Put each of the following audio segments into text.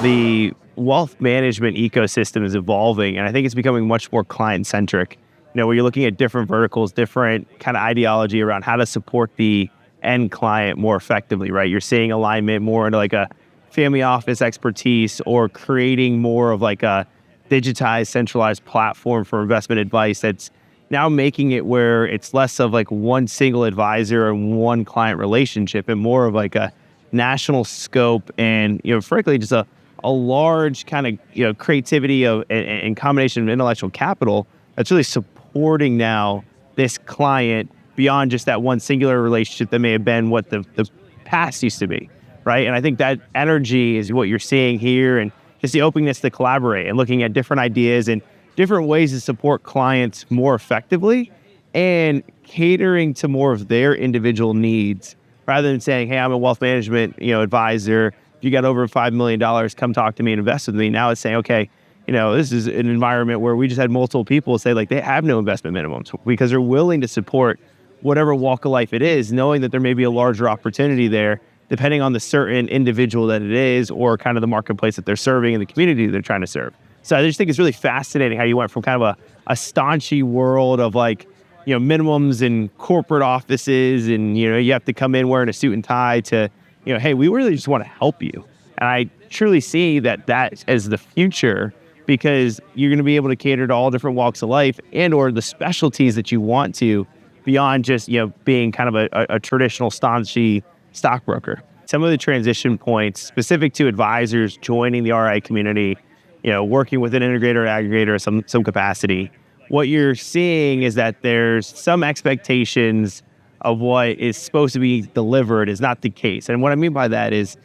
the wealth management ecosystem is evolving, and I think it's becoming much more client-centric. Where you're looking at different verticals, different kind of ideology around how to support the end client more effectively, right? You're seeing alignment more into like a family office expertise or creating more of like a digitized, centralized platform for investment advice that's now making it where it's less of like one single advisor and one client relationship and more of like a national scope and, frankly, just a large kind of, creativity of and combination of intellectual capital that's really supporting now this client beyond just that one singular relationship that may have been what the past used to be, right? And I think that energy is what you're seeing here, and just the openness to collaborate and looking at different ideas and different ways to support clients more effectively and catering to more of their individual needs rather than saying, hey, I'm a wealth management, advisor. If you got over $5 million, come talk to me and invest with me. Now it's saying, okay, this is an environment where we just had multiple people say like they have no investment minimums because they're willing to support whatever walk of life it is, knowing that there may be a larger opportunity there depending on the certain individual that it is or kind of the marketplace that they're serving and the community they're trying to serve. So I just think it's really fascinating how you went from kind of a staunchy world of like, minimums in corporate offices and, you have to come in wearing a suit and tie to, hey, we really just want to help you. And I truly see that as the future because you're going to be able to cater to all different walks of life and or the specialties that you want to beyond just, being kind of a traditional staunchy stockbroker. Some of the transition points specific to advisors joining the RIA community, working with an integrator or aggregator of some capacity, what you're seeing is that there's some expectations of what is supposed to be delivered is not the case. And what I mean by that is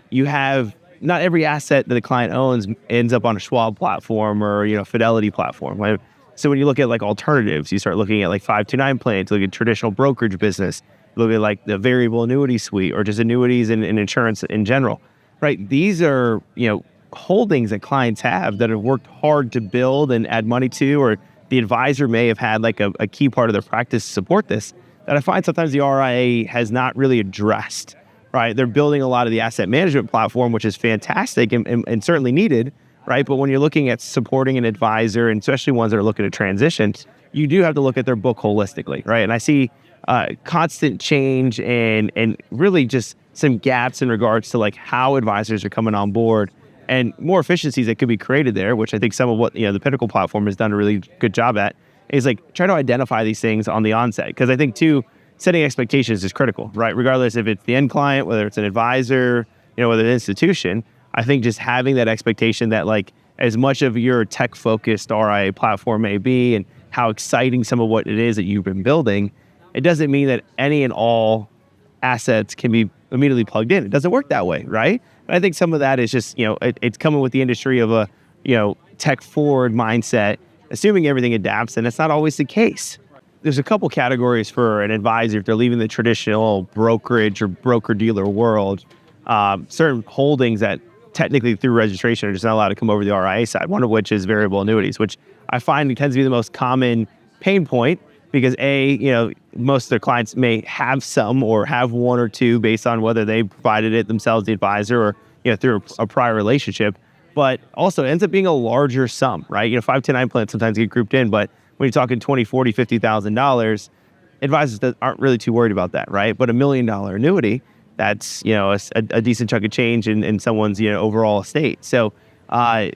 you have not every asset that the client owns ends up on a Schwab platform or, Fidelity platform. Right? So when you look at like alternatives, you start looking at like 529 plans, look at traditional brokerage business, look at like the variable annuity suite or just annuities and insurance in general, right? These are, holdings that clients have that have worked hard to build and add money to, or the advisor may have had like a key part of their practice to support this, that I find sometimes the RIA has not really addressed, right? They're building a lot of the asset management platform, which is fantastic and certainly needed, right? But when you're looking at supporting an advisor, and especially ones that are looking to transition, you do have to look at their book holistically, right? And I see constant change and really just some gaps in regards to like how advisors are coming on board and more efficiencies that could be created there, which I think some of what the Pinnacle platform has done a really good job at, is like try to identify these things on the onset. Because I think too, setting expectations is critical, right? Regardless if it's the end client, whether it's an advisor, whether it's an institution, I think just having that expectation that like as much of your tech-focused RIA platform may be and how exciting some of what it is that you've been building, it doesn't mean that any and all assets can be immediately plugged in. It doesn't work that way, right? And I think some of that is just, it's coming with the industry of a, tech-forward mindset, assuming everything adapts, and that's not always the case. There's a couple categories for an advisor if they're leaving the traditional brokerage or broker-dealer world. Certain holdings that technically through registration are just not allowed to come over the RIA side, one of which is variable annuities, which I find tends to be the most common pain point because most of their clients may have some or have one or two based on whether they provided it themselves, the advisor, or through a prior relationship. But also it ends up being a larger sum, right? 529 plans sometimes get grouped in, but when you're talking $20,000, $40,000, $50,000, advisors aren't really too worried about that, right? But $1 million annuity, that's a decent chunk of change in someone's overall estate. So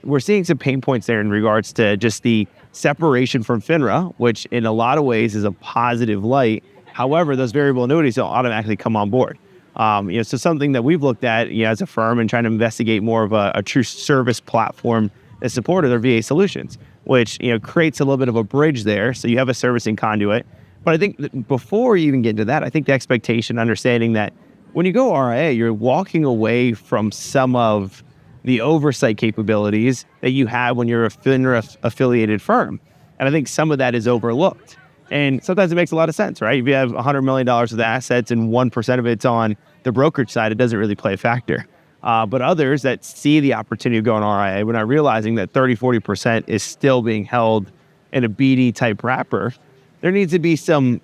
we're seeing some pain points there in regards to just the separation from FINRA, which in a lot of ways is a positive light. However, those variable annuities don't automatically come on board. So something that we've looked at as a firm and trying to investigate more of a true service platform that supported our VA solutions, which creates a little bit of a bridge there. So you have a servicing conduit. But I think before you even get into that, I think the expectation, understanding that when you go RIA, you're walking away from some of the oversight capabilities that you have when you're a FINRA affiliated firm. And I think some of that is overlooked. And sometimes it makes a lot of sense, right? If you have $100 million of assets and 1% of it's on the brokerage side, it doesn't really play a factor. But others that see the opportunity of going RIA, we're not realizing that 30-40% is still being held in a BD type wrapper. There needs to be some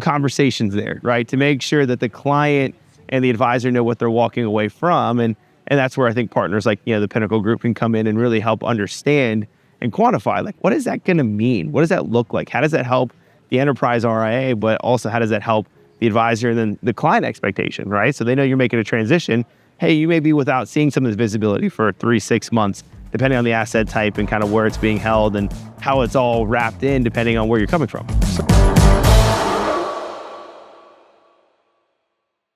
conversations there, right? To make sure that the client and the advisor know what they're walking away from. And And that's where I think partners like, the Pinnacle Group can come in and really help understand and quantify, like, what is that going to mean? What does that look like? How does that help the enterprise RIA, but also how does that help the advisor and then the client expectation, right? So they know you're making a transition. Hey, you may be without seeing some of this visibility for 3-6 months, depending on the asset type and kind of where it's being held and how it's all wrapped in, depending on where you're coming from.